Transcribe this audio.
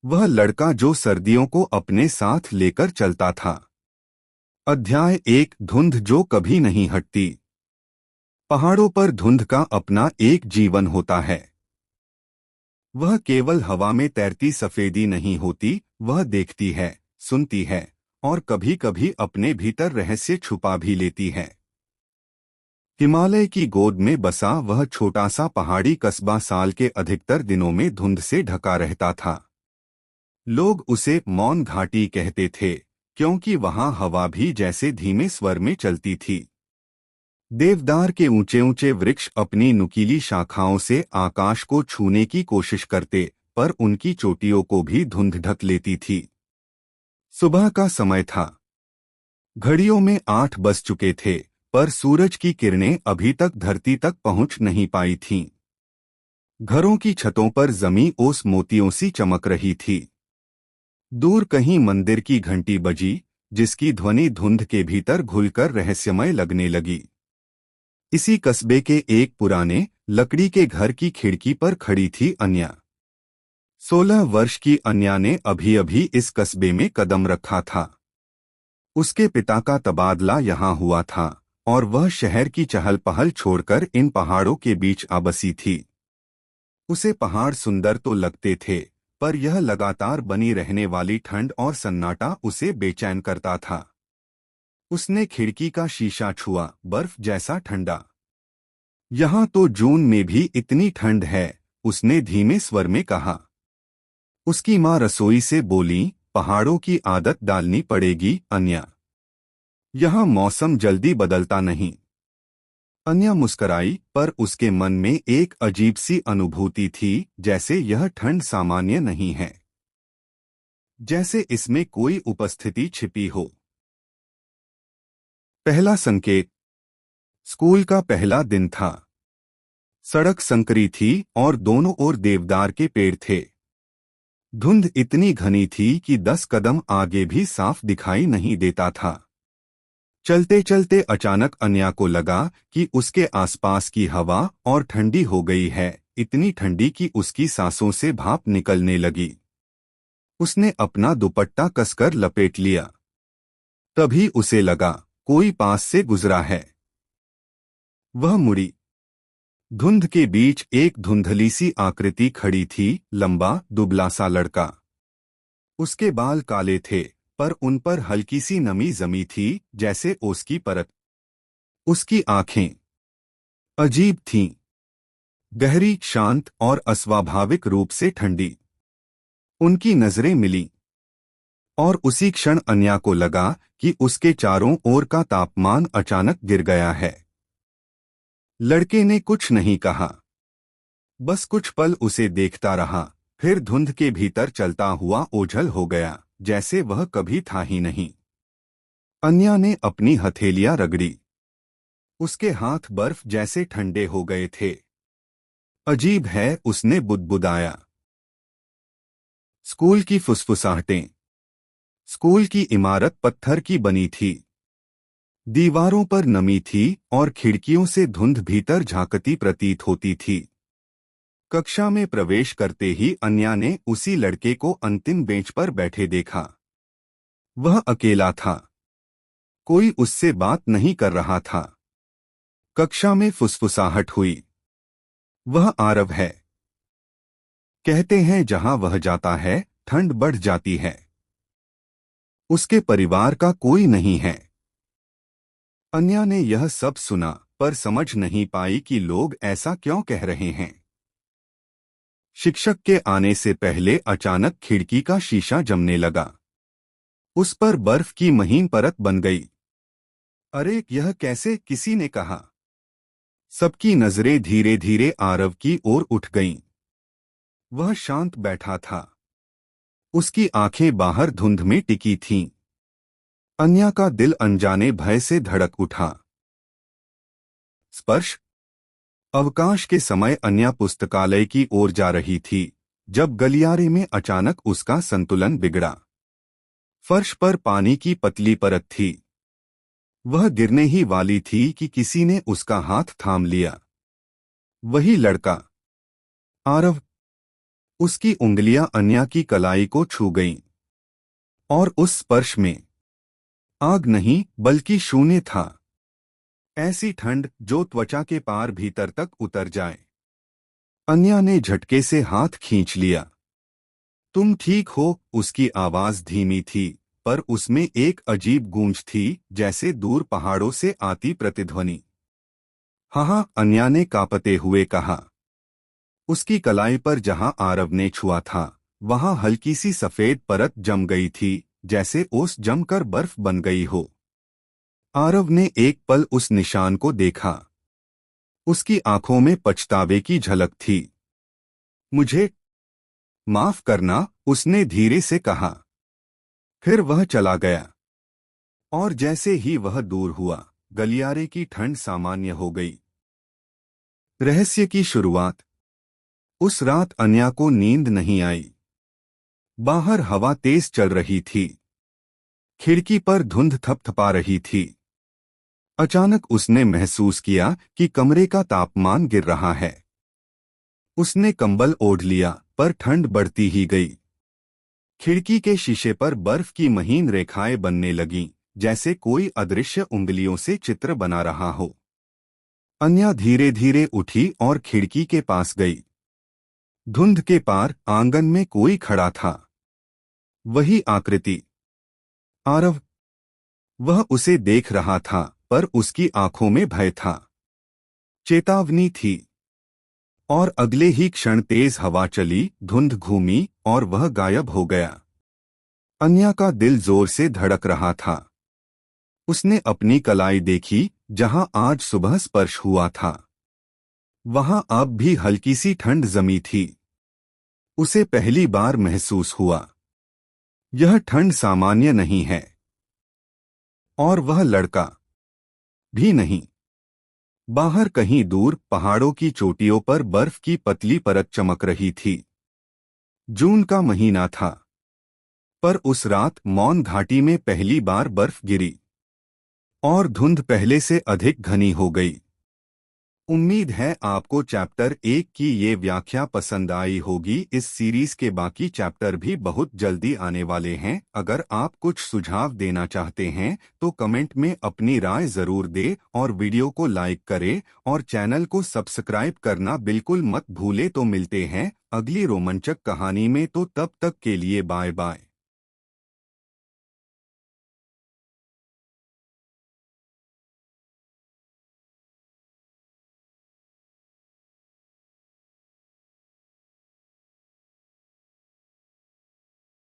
वह लड़का जो सर्दियों को अपने साथ लेकर चलता था। अध्याय 1 धुंध जो कभी नहीं हटती। पहाड़ों पर धुंध का अपना एक जीवन होता है। वह केवल हवा में तैरती सफेदी नहीं होती, वह देखती है, सुनती है और कभी-कभी अपने भीतर रहस्य छुपा भी लेती है। हिमालय की गोद में बसा वह छोटा सा पहाड़ी कस्बा साल के अधिकतर दिनों में धुंध से ढका रहता था। लोग उसे मौन घाटी कहते थे, क्योंकि वहां हवा भी जैसे धीमे स्वर में चलती थी। देवदार के ऊंचे ऊंचे वृक्ष अपनी नुकीली शाखाओं से आकाश को छूने की कोशिश करते, पर उनकी चोटियों को भी धुंध ढक लेती थी। सुबह का समय था। घड़ियों में 8 बज चुके थे, पर सूरज की किरणें अभी तक धरती तक पहुंच नहीं पाई थीं। घरों की छतों पर जमी ओस मोतियों सी चमक रही थी। दूर कहीं मंदिर की घंटी बजी, जिसकी ध्वनि धुंध के भीतर घुलकर रहस्यमय लगने लगी। इसी कस्बे के एक पुराने लकड़ी के घर की खिड़की पर खड़ी थी अन्या। 16 वर्ष की अन्या ने अभी-अभी इस कस्बे में कदम रखा था। उसके पिता का तबादला यहाँ हुआ था और वह शहर की चहल पहल छोड़कर इन पहाड़ों के बीच आ बसी थी। उसे पहाड़ सुंदर तो लगते थे, पर यह लगातार बनी रहने वाली ठंड और सन्नाटा उसे बेचैन करता था। उसने खिड़की का शीशा छुआ, बर्फ जैसा ठंडा। यहाँ तो जून में भी इतनी ठंड है, उसने धीमे स्वर में कहा। उसकी माँ रसोई से बोली, पहाड़ों की आदत डालनी पड़ेगी अन्या। यहाँ मौसम जल्दी बदलता नहीं। अन्या मुस्कराई, पर उसके मन में एक अजीब सी अनुभूति थी, जैसे यह ठंड सामान्य नहीं है, जैसे इसमें कोई उपस्थिति छिपी हो। पहला संकेत। स्कूल का पहला दिन था। सड़क संकरी थी और दोनों ओर देवदार के पेड़ थे। धुंध इतनी घनी थी कि 10 कदम आगे भी साफ दिखाई नहीं देता था। चलते चलते अचानक अन्या को लगा कि उसके आसपास की हवा और ठंडी हो गई है, इतनी ठंडी कि उसकी सांसों से भाप निकलने लगी। उसने अपना दुपट्टा कसकर लपेट लिया। तभी उसे लगा, कोई पास से गुजरा है। वह मुड़ी। धुंध के बीच एक धुंधली सी आकृति खड़ी थी, लंबा दुबला सा लड़का। उसके बाल काले थे, पर उन पर हल्की सी नमी जमी थी, जैसे ओस की परत। उसकी आंखें अजीब थीं, गहरी, शांत और अस्वाभाविक रूप से ठंडी। उनकी नजरें मिलीं, और उसी क्षण अन्या को लगा कि उसके चारों ओर का तापमान अचानक गिर गया है। लड़के ने कुछ नहीं कहा, बस कुछ पल उसे देखता रहा, फिर धुंध के भीतर चलता हुआ ओझल हो गया, जैसे वह कभी था ही नहीं। अन्या ने अपनी हथेलियां रगड़ी। उसके हाथ बर्फ जैसे ठंडे हो गए थे। अजीब है, उसने बुदबुदाया। स्कूल की फुसफुसाहटें। स्कूल की इमारत पत्थर की बनी थी। दीवारों पर नमी थी और खिड़कियों से धुंध भीतर झांकती प्रतीत होती थी। कक्षा में प्रवेश करते ही अन्या ने उसी लड़के को अंतिम बेंच पर बैठे देखा। वह अकेला था। कोई उससे बात नहीं कर रहा था। कक्षा में फुसफुसाहट हुई। वह आरव है। कहते हैं जहां वह जाता है, ठंड बढ़ जाती है। उसके परिवार का कोई नहीं है। अन्या ने यह सब सुना, पर समझ नहीं पाई कि लोग ऐसा क्यों कह रहे हैं। शिक्षक के आने से पहले अचानक खिड़की का शीशा जमने लगा। उस पर बर्फ की महीन परत बन गई। अरे यह कैसे, किसी ने कहा। सबकी नजरें धीरे धीरे आरव की ओर उठ गईं। वह शांत बैठा था। उसकी आंखें बाहर धुंध में टिकी थीं। अन्या का दिल अनजाने भय से धड़क उठा। स्पर्श। अवकाश के समय अन्या पुस्तकालय की ओर जा रही थी, जब गलियारे में अचानक उसका संतुलन बिगड़ा। फर्श पर पानी की पतली परत थी। वह गिरने ही वाली थी कि किसी ने उसका हाथ थाम लिया। वही लड़का, आरव। उसकी उंगलियां अन्या की कलाई को छू गईं और उस स्पर्श में आग नहीं बल्कि शून्य था। ऐसी ठंड जो त्वचा के पार भीतर तक उतर जाए। अन्या ने झटके से हाथ खींच लिया। तुम ठीक हो? उसकी आवाज धीमी थी, पर उसमें एक अजीब गूंज थी, जैसे दूर पहाड़ों से आती प्रतिध्वनि। हाँ, अन्या ने कांपते हुए कहा। उसकी कलाई पर जहां आरव ने छुआ था, वहां हल्की सी सफेद परत जम गई थी, जैसे ओस जमकर बर्फ बन गई हो। आरव ने एक पल उस निशान को देखा। उसकी आंखों में पछतावे की झलक थी। मुझे माफ करना, उसने धीरे से कहा। फिर वह चला गया। और जैसे ही वह दूर हुआ, गलियारे की ठंड सामान्य हो गई। रहस्य की शुरुआत। उस रात अन्या को नींद नहीं आई। बाहर हवा तेज चल रही थी। खिड़की पर धुंध थपथपा रही थी। अचानक उसने महसूस किया कि कमरे का तापमान गिर रहा है। उसने कंबल ओढ़ लिया, पर ठंड बढ़ती ही गई। खिड़की के शीशे पर बर्फ की महीन रेखाएं बनने लगीं, जैसे कोई अदृश्य उंगलियों से चित्र बना रहा हो। अन्या धीरे धीरे उठी और खिड़की के पास गई। धुंध के पार आंगन में कोई खड़ा था। वही आकृति, आरव। वह उसे देख रहा था, पर उसकी आंखों में भय था, चेतावनी थी। और अगले ही क्षण तेज हवा चली, धुंध घूमी और वह गायब हो गया। अन्या का दिल जोर से धड़क रहा था। उसने अपनी कलाई देखी, जहां आज सुबह स्पर्श हुआ था। वहां अब भी हल्की सी ठंड जमी थी। उसे पहली बार महसूस हुआ, यह ठंड सामान्य नहीं है। और वह लड़का भी नहीं। बाहर कहीं दूर पहाड़ों की चोटियों पर बर्फ की पतली परत चमक रही थी। जून का महीना था, पर उस रात मौन घाटी में पहली बार बर्फ गिरी। और धुंध पहले से अधिक घनी हो गई। उम्मीद है आपको चैप्टर 1 की ये व्याख्या पसंद आई होगी। इस सीरीज के बाकी चैप्टर भी बहुत जल्दी आने वाले हैं। अगर आप कुछ सुझाव देना चाहते हैं तो कमेंट में अपनी राय जरूर दें और वीडियो को लाइक करें और चैनल को सब्सक्राइब करना बिल्कुल मत भूले। तो मिलते हैं अगली रोमांचक कहानी में। तो तब तक के लिए बाय बाय।